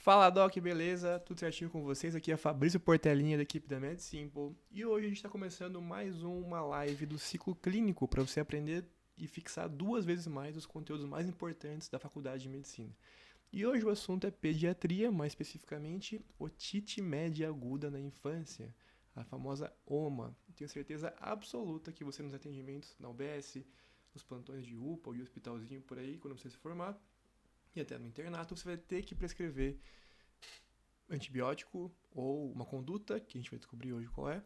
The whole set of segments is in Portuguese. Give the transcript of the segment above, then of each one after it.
Fala, Doc, beleza? Tudo certinho com vocês? Aqui é Fabrício Portelinha da equipe da MedSimple e hoje a gente está começando mais uma live do ciclo clínico para você aprender e fixar 2 vezes mais os conteúdos mais importantes da faculdade de medicina. E hoje o assunto é pediatria, mais especificamente otite média aguda na infância, a famosa OMA. Tenho certeza absoluta que você nos atendimentos na UBS, nos plantões de UPA ou de hospitalzinho por aí, quando você se formar, e até no internato, você vai ter que prescrever antibiótico ou uma conduta, que a gente vai descobrir hoje qual é,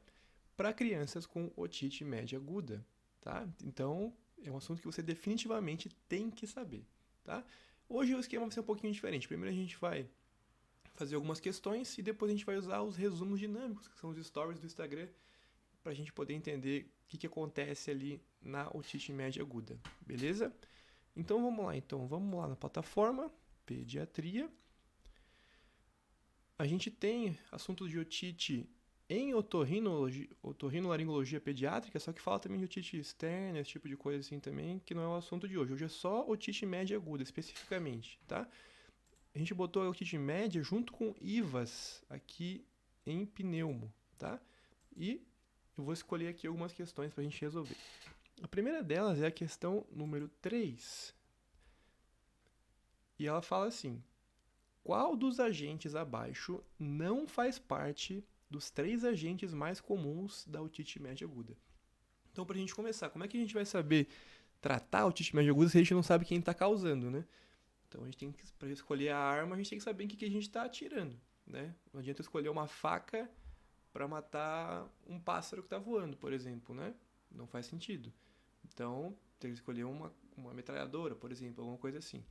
para crianças com otite média aguda, tá? Então, é um assunto que você definitivamente tem que saber, tá? Hoje o esquema vai ser um pouquinho diferente. Primeiro a gente vai fazer algumas questões e depois a gente vai usar os resumos dinâmicos, que são os stories do Instagram, para a gente poder entender o que acontece ali na otite média aguda, beleza? Então vamos lá, vamos lá na plataforma pediatria. A gente tem assunto de otite em otorrinolaringologia pediátrica, só que fala também de otite externa, esse tipo de coisa assim também, que não é o assunto de hoje. Hoje é só otite média aguda, especificamente, tá? A gente botou a otite média junto com IVAS aqui em pneumo, tá? E eu vou escolher aqui algumas questões para a gente resolver. A primeira delas é a questão número 3. E ela fala assim: qual dos agentes abaixo não faz parte dos 3 agentes mais comuns da otite média aguda? Então, para a gente começar, como é que a gente vai saber tratar a otite média aguda se a gente não sabe quem está causando, né? Então, a gente tem que, para escolher a arma, a gente tem que saber em que a gente está atirando, né? Não adianta escolher uma faca para matar um pássaro que está voando, por exemplo, né? Não faz sentido. Então, tem que escolher uma metralhadora, por exemplo, alguma coisa assim.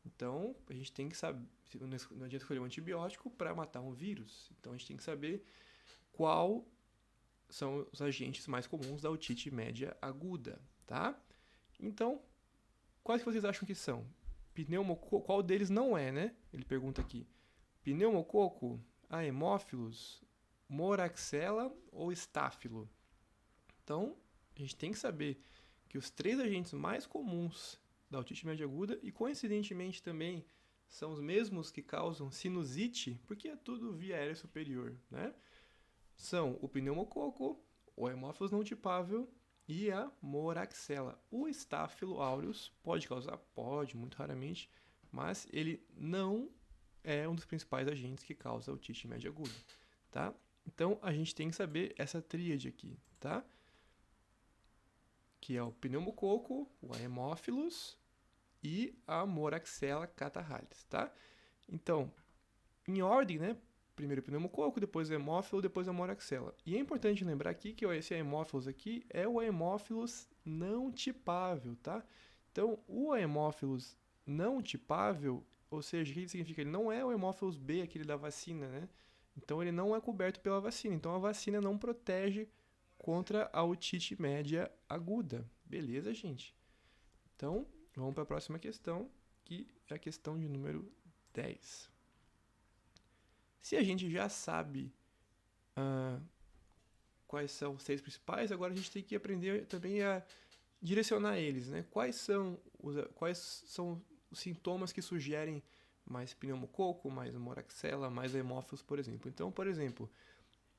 Então, a gente tem que saber, não adianta escolher um antibiótico para matar um vírus. Então, a gente tem que saber qual são os agentes mais comuns da otite média aguda, tá? Então, quais que vocês acham que são? Pneumococo, qual deles não é, né? Ele pergunta aqui. Pneumococo, Haemophilus, Moraxella ou Estáfilo? Então, a gente tem que saber que os 3 agentes mais comuns da otite média aguda, e coincidentemente também são os mesmos que causam sinusite, porque é tudo via aérea superior, né? São o pneumococo, o Haemophilus não tipável e a Moraxella. O Staphylo aureus pode causar? Pode, muito raramente, mas ele não é um dos principais agentes que causa otite média aguda, tá? Então, a gente tem que saber essa tríade aqui, tá? Que é o pneumococo, o Haemophilus e a Moraxella catarrhalis, tá? Então, em ordem, né? Primeiro o pneumococo, depois o hemófilo, depois a moraxella. E é importante lembrar aqui que esse hemófilos aqui é o hemófilos não tipável, tá? Então, o hemófilos não tipável, ou seja, o que significa? Ele não é o hemófilos B, aquele da vacina, né? Então, ele não é coberto pela vacina. Então, a vacina não protege contra a otite média aguda. Beleza, gente? Então, vamos para a próxima questão, que é a questão de número 10. Se a gente já sabe quais são os 3 principais, agora a gente tem que aprender também a direcionar eles, né? Quais são os sintomas que sugerem mais pneumococo, mais moraxella, mais hemófilos, por exemplo. Então, por exemplo,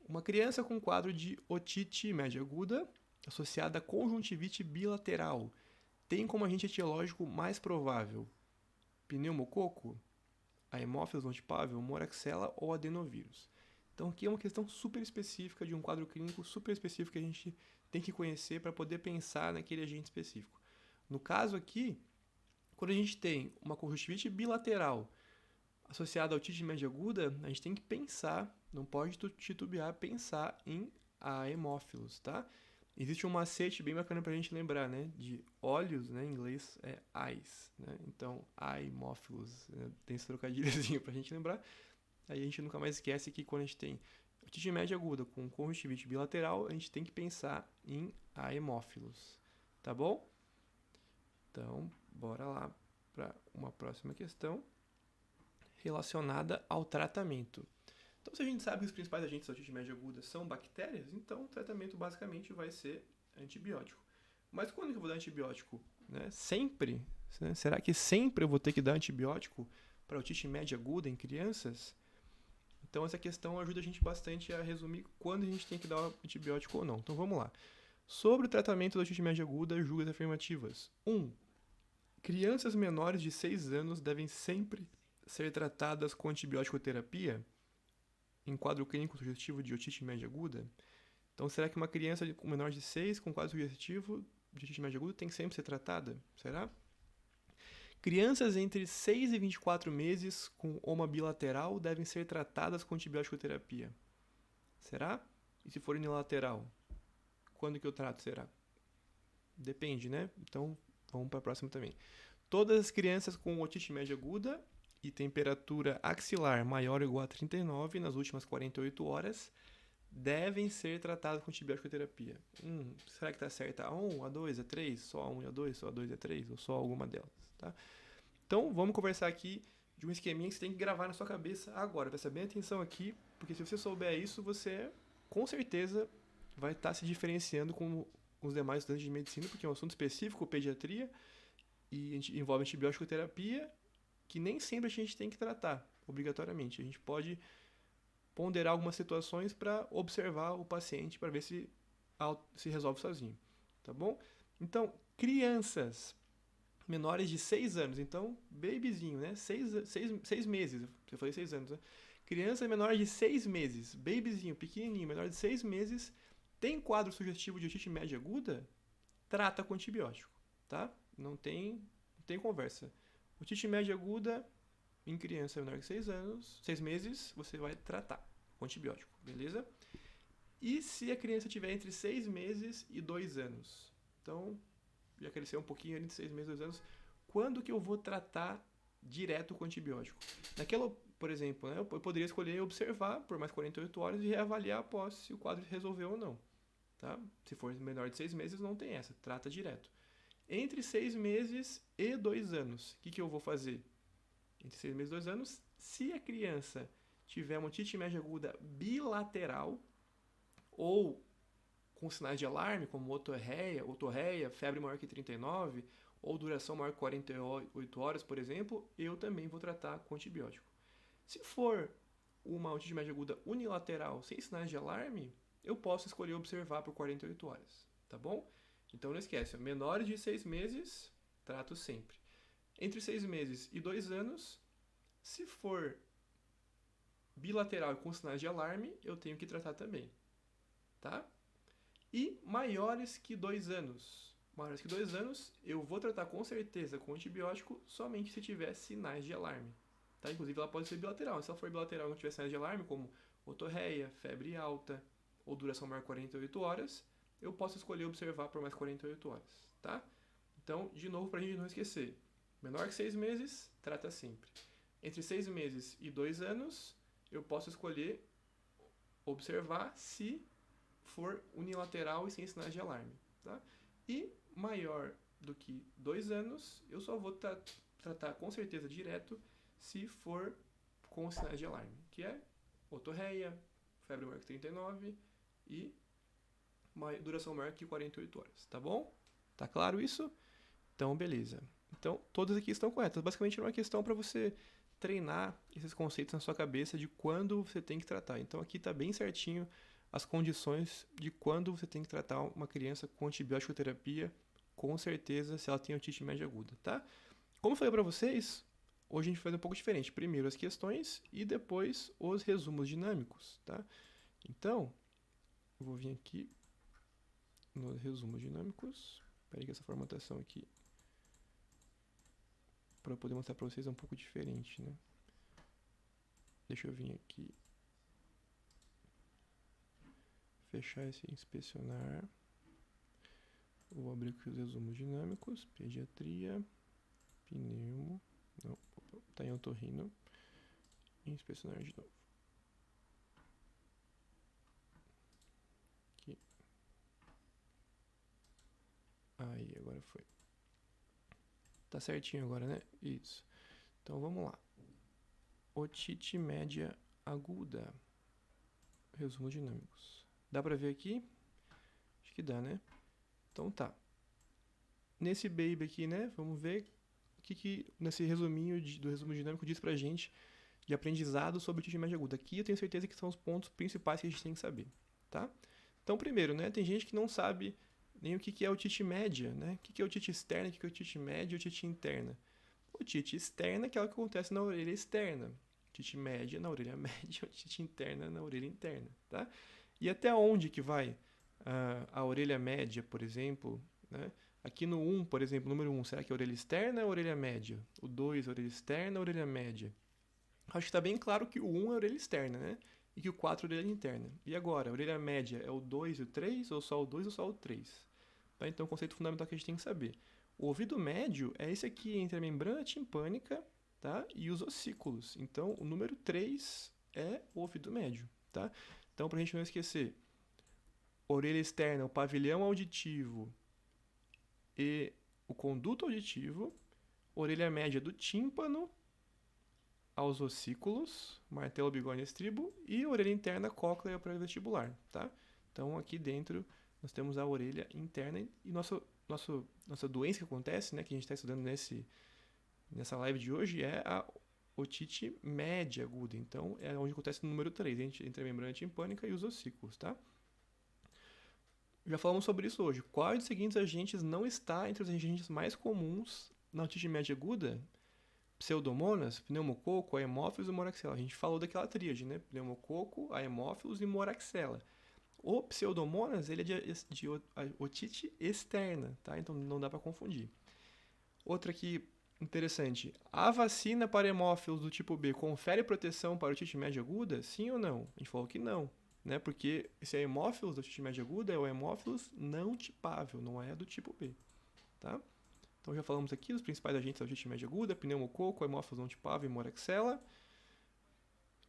uma criança com quadro de otite média aguda associada a conjuntivite bilateral tem como agente etiológico mais provável pneumococo, a hemófilos não tipável, moraxella ou adenovírus. Então aqui é uma questão super específica de um quadro clínico super específico que a gente tem que conhecer para poder pensar naquele agente específico. No caso aqui, quando a gente tem uma conjuntivite bilateral associada à otite média aguda, a gente tem que pensar, não pode titubear, pensar em hemófilos, tá? Existe um macete bem bacana pra gente lembrar, né? De olhos, né? Em inglês é eyes, né? Então, hemófilos, né? Tem esse trocadilhozinho pra gente lembrar. Aí a gente nunca mais esquece que quando a gente tem otite média aguda com conjuntivite bilateral, a gente tem que pensar em hemófilos, tá bom? Então, bora lá para uma próxima questão relacionada ao tratamento. Então, se a gente sabe que os principais agentes da otite média aguda são bactérias, então o tratamento basicamente vai ser antibiótico. Mas quando que eu vou dar antibiótico? Né? Sempre? Né? Será que sempre eu vou ter que dar antibiótico para otite média aguda em crianças? Então essa questão ajuda a gente bastante a resumir quando a gente tem que dar antibiótico ou não. Então vamos lá. Sobre o tratamento da otite média aguda, julgas afirmativas. 1. Crianças menores de 6 anos devem sempre ser tratadas com antibiótico terapia em quadro clínico sugestivo de otite média aguda? Então, será que uma criança com menor de 6 com quadro sugestivo de otite média aguda tem que sempre ser tratada? Será? Crianças entre 6 e 24 meses com oma bilateral devem ser tratadas com antibiótico terapia. Será? E se for unilateral? Quando que eu trato, será? Depende, né? Então, vamos para a próxima também. Todas as crianças com otite média aguda e temperatura axilar maior ou igual a 39 nas últimas 48 horas devem ser tratadas com antibiótico terapia. Será que está certa? A1, A2, A3? Só A1 e A2, só A2 e A3? Ou só alguma delas? Tá? Então, vamos conversar aqui de um esqueminha que você tem que gravar na sua cabeça agora. Presta bem atenção aqui, porque se você souber isso, você com certeza vai estar se diferenciando com os demais estudantes de medicina, porque é um assunto específico, pediatria, e envolve antibiótico terapia, que nem sempre a gente tem que tratar, obrigatoriamente. A gente pode ponderar algumas situações para observar o paciente, para ver se resolve sozinho, tá bom? Então, crianças menores de 6 anos, então, babyzinho, né? 6 meses, eu falei 6 anos, né? Criança menor de 6 meses, babyzinho, pequenininho, menor de 6 meses, tem quadro sugestivo de otite média aguda, trata com antibiótico, tá? Não tem conversa. Otite média aguda em criança menor de 6 meses, você vai tratar com antibiótico, beleza? E se a criança tiver entre 6 meses e 2 anos? Então, já cresceu um pouquinho entre 6 meses e 2 anos. Quando que eu vou tratar direto com antibiótico? Naquela, por exemplo, né, eu poderia escolher observar por mais 48 horas e reavaliar após se o quadro resolveu ou não. Tá? Se for menor de 6 meses, não tem essa, trata direto. Entre 6 meses e 2 anos, o que eu vou fazer? Entre 6 meses e 2 anos, se a criança tiver uma otite média aguda bilateral ou com sinais de alarme, como otorreia, febre maior que 39, ou duração maior que 48 horas, por exemplo, eu também vou tratar com antibiótico. Se for uma otite média aguda unilateral sem sinais de alarme, eu posso escolher observar por 48 horas, tá bom? Então não esquece, menores de 6 meses, trato sempre. Entre 6 meses e 2 anos, se for bilateral com sinais de alarme, eu tenho que tratar também, tá? E maiores que 2 anos. Maiores que 2 anos, eu vou tratar com certeza com antibiótico somente se tiver sinais de alarme. Tá? Inclusive, ela pode ser bilateral. Se ela for bilateral e não tiver sinais de alarme, como otorreia, febre alta ou duração maior de 48 horas, eu posso escolher observar por mais 48 horas. Tá? Então, de novo, para a gente não esquecer. Menor que 6 meses, trata sempre. Entre 6 meses e 2 anos, eu posso escolher observar se for unilateral e sem sinais de alarme. Tá? E maior do que 2 anos, eu só vou tratar com certeza direto se for com sinais de alarme, que é otorreia, febre maior que 39 e duração maior que 48 horas, tá bom? Tá claro isso? Então, beleza. Então, todas aqui estão corretas. Basicamente, é uma questão para você treinar esses conceitos na sua cabeça de quando você tem que tratar. Então, aqui está bem certinho as condições de quando você tem que tratar uma criança com antibiótico terapia, com certeza, se ela tem otite média aguda, tá? Como eu falei para vocês, hoje a gente vai fazer um pouco diferente. Primeiro as questões e depois os resumos dinâmicos, tá? Então, eu vou vir aqui nos resumos dinâmicos. Espera aí que essa formatação aqui, para eu poder mostrar para vocês, é um pouco diferente, né? Deixa eu vir aqui. Fechar esse inspecionar. Vou abrir aqui os resumos dinâmicos. Pediatria, pneumo, não, tá em otorrino. E inspecionar de novo. Aqui. Aí, agora foi. Tá certinho agora, né? Isso. Então vamos lá. Otite média aguda. Resumos dinâmicos. Dá pra ver aqui? Acho que dá, né? Então tá. Nesse baby aqui, né? Vamos ver nesse resuminho do resumo dinâmico diz pra gente de aprendizado sobre otite média aguda. Aqui eu tenho certeza que são os pontos principais que a gente tem que saber, tá? Então, primeiro, né, tem gente que não sabe nem o que é otite média, né? O que é otite externa, o que é otite média e otite interna. Otite externa é aquela que acontece na orelha externa. Otite média na orelha média, otite interna na orelha interna, tá? E até onde que vai a orelha média, por exemplo, né? Aqui no 1, por exemplo, número 1, será que é a orelha externa ou a orelha média? O 2, a orelha externa ou a orelha média? Acho que está bem claro que o 1 é a orelha externa, né? E que o 4 é a orelha interna. E agora, a orelha média é o 2 e o 3, ou só o 2 ou só o 3? Tá? Então, o conceito fundamental que a gente tem que saber. O ouvido médio é esse aqui entre a membrana timpânica, tá? E os ossículos. Então, o número 3 é o ouvido médio, tá? Então, para a gente não esquecer, orelha externa, o pavilhão auditivo e o conduto auditivo, orelha média do tímpano aos ossículos, martelo, bigode, estribo, e orelha interna, cóclea e pré-vestibular, tá? Então, aqui dentro, nós temos a orelha interna e nossa doença que acontece, né, que a gente está estudando nessa live de hoje, é a otite média aguda. Então, é onde acontece no número 3, entre a membrana timpânica e os ossículos, tá? Já falamos sobre isso hoje. Quais dos seguintes agentes não está entre os agentes mais comuns na otite média aguda? Pseudomonas, pneumococo, aemófilos e moraxella. A gente falou daquela tríade, né? Pneumococo, aemófilos e moraxella. O pseudomonas, ele é de otite externa, tá? Então não dá para confundir. Outra aqui interessante. A vacina para hemófilos do tipo B confere proteção para otite média aguda? Sim ou não? A gente falou que não, né? Porque esse hemófilos da otite média aguda é o hemófilos não tipável, não é do tipo B, tá? Então já falamos aqui dos principais agentes da otite média aguda, pneumococo, hemófilos não tipável e moraxella.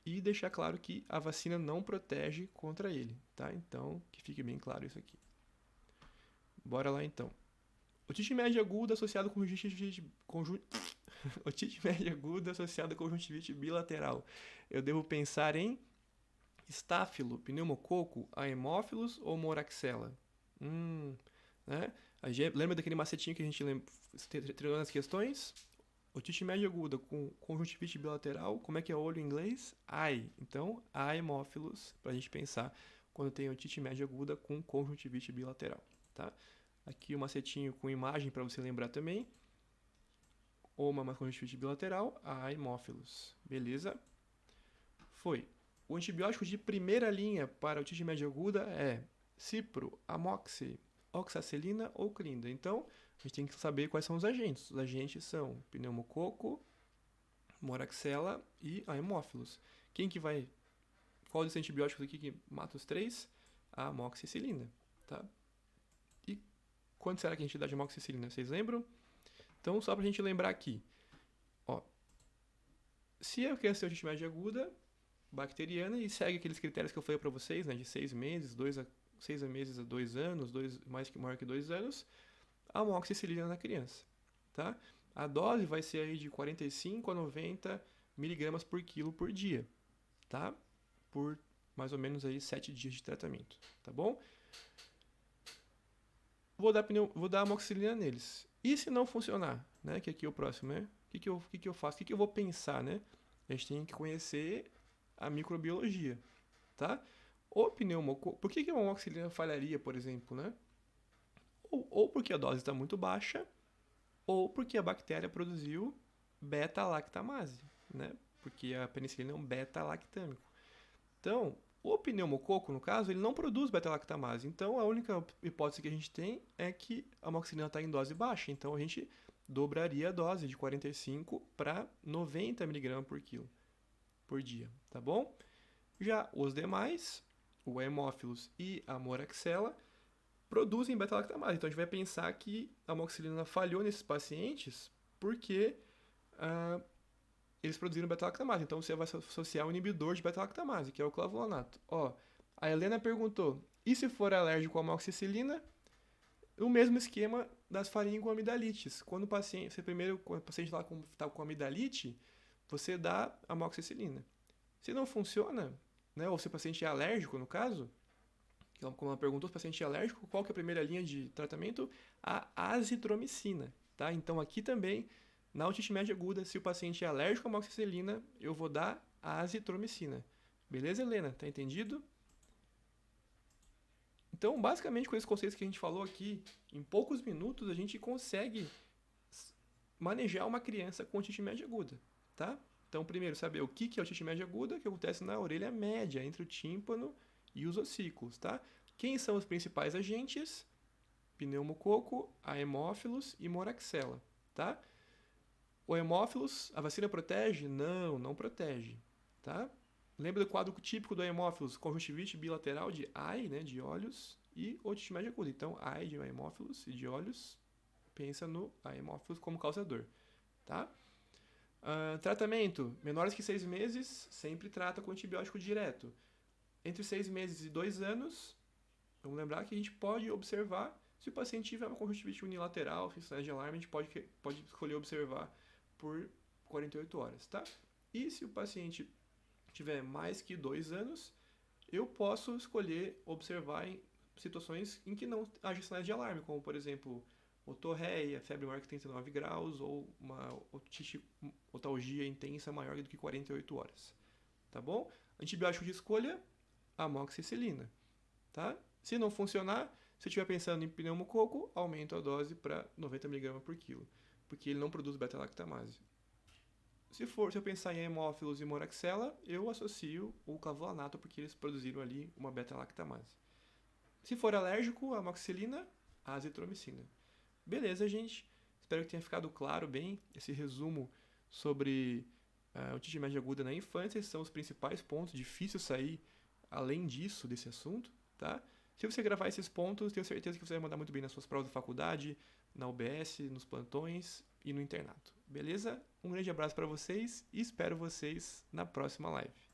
E deixar claro que a vacina não protege contra ele, tá? Então, que fique bem claro isso aqui. Bora lá então. Otite média aguda associada com otite média aguda associada com conjuntivite bilateral. Eu devo pensar em estáfilo, pneumococo, aemófilos ou moraxella? Né? Lembra daquele macetinho que a gente treinou nas questões? Otite média aguda com conjuntivite bilateral, como é que é olho em inglês? Eye. Então, aemófilos, para a gente pensar quando tem otite média aguda com conjuntivite bilateral, tá? Aqui o macetinho com imagem para você lembrar também. Oma mais conjuntivite bilateral, aemófilos. Beleza? Foi. O antibiótico de primeira linha para otite média aguda é cipro, amoxi, oxacilina ou clinda. Então, a gente tem que saber quais são os agentes. Os agentes são pneumococo, moraxella e aemófilos. Qual desses antibióticos aqui que mata os três? A amoxicilina, tá? E quanto será que a gente dá de amoxicilina? Vocês lembram? Então, só pra gente lembrar aqui. Ó, se a criança tem otite média aguda, bacteriana, e segue aqueles critérios que eu falei pra vocês, né? De 6 meses, 6 meses a 2 anos, maior que 2 anos, amoxicilina na criança, tá? A dose vai ser aí de 45 a 90 miligramas por quilo por dia, tá? Por mais ou menos aí 7 dias de tratamento, tá bom? Vou dar amoxicilina neles. E se não funcionar, né? Que aqui é o próximo, né? O que eu faço? O que eu vou pensar, né? A gente tem que conhecer a microbiologia, tá? O pneumococo... Por que a amoxicilina falharia, por exemplo, né? Ou porque a dose está muito baixa, ou porque a bactéria produziu beta-lactamase, né? Porque a penicilina é um beta-lactâmico. Então, o pneumococo, no caso, ele não produz beta-lactamase. Então, a única hipótese que a gente tem é que a amoxicilina está em dose baixa. Então, a gente dobraria a dose de 45 para 90 mg por quilo por dia, tá bom? Já os demais, o hemófilos e a moraxella, produzem beta-lactamase. Então, a gente vai pensar que a amoxicilina falhou nesses pacientes porque eles produziram beta-lactamase. Então, você vai associar um inibidor de beta-lactamase, que é o clavulanato. Ó, a Helena perguntou, e se for alérgico à amoxicilina? O mesmo esquema das farinhas com amidalites. Quando o paciente está com amidalite, você dá amoxicilina. Se não funciona, né, ou se o paciente é alérgico, no caso, como ela perguntou, se o paciente é alérgico, qual que é a primeira linha de tratamento? A azitromicina, tá? Então, aqui também Na otite média aguda, se o paciente é alérgico à amoxicilina, eu vou dar a azitromicina. Beleza, Helena? Tá entendido? Então, basicamente, com esses conceitos que a gente falou aqui, em poucos minutos a gente consegue manejar uma criança com otite média aguda, tá? Então, primeiro, saber o que é otite média aguda, que acontece na orelha média, entre o tímpano e os ossículos, tá? Quem são os principais agentes? Pneumococo, Haemophilus e Moraxella, tá? O Haemophilus, a vacina protege? Não, não protege, tá? Lembra do quadro típico do Haemophilus? Conjuntivite bilateral de eye, né, de olhos, e otite média aguda. Então, eye de Haemophilus e de olhos, pensa no Haemophilus como causador, tá? Tratamento, menores que 6 meses, sempre trata com antibiótico direto. Entre 6 meses e 2 anos, vamos lembrar que a gente pode observar, se o paciente tiver uma conjuntivite unilateral, sinais de alarme, a gente pode escolher observar por 48 horas, tá? E se o paciente tiver mais que 2 anos, eu posso escolher observar em situações em que não haja sinais de alarme, como, por exemplo, otorreia, febre maior que 39 graus ou uma otalgia intensa maior do que 48 horas, tá bom? Antibiótico de escolha, amoxicilina, tá? Se não funcionar, se eu estiver pensando em pneumococo, aumento a dose para 90 mg por quilo, porque ele não produz beta-lactamase. Se eu pensar em Haemophilus e Moraxella, eu associo o clavulanato, porque eles produziram ali uma beta-lactamase. Se for alérgico, a amoxicilina, a azitromicina. Beleza, gente? Espero que tenha ficado claro bem esse resumo sobre otite média aguda na infância. Esses são os principais pontos. Difícil sair além disso, desse assunto, tá? Se você gravar esses pontos, tenho certeza que você vai mandar muito bem nas suas provas da faculdade, na UBS, nos plantões e no internato. Beleza? Um grande abraço para vocês e espero vocês na próxima live.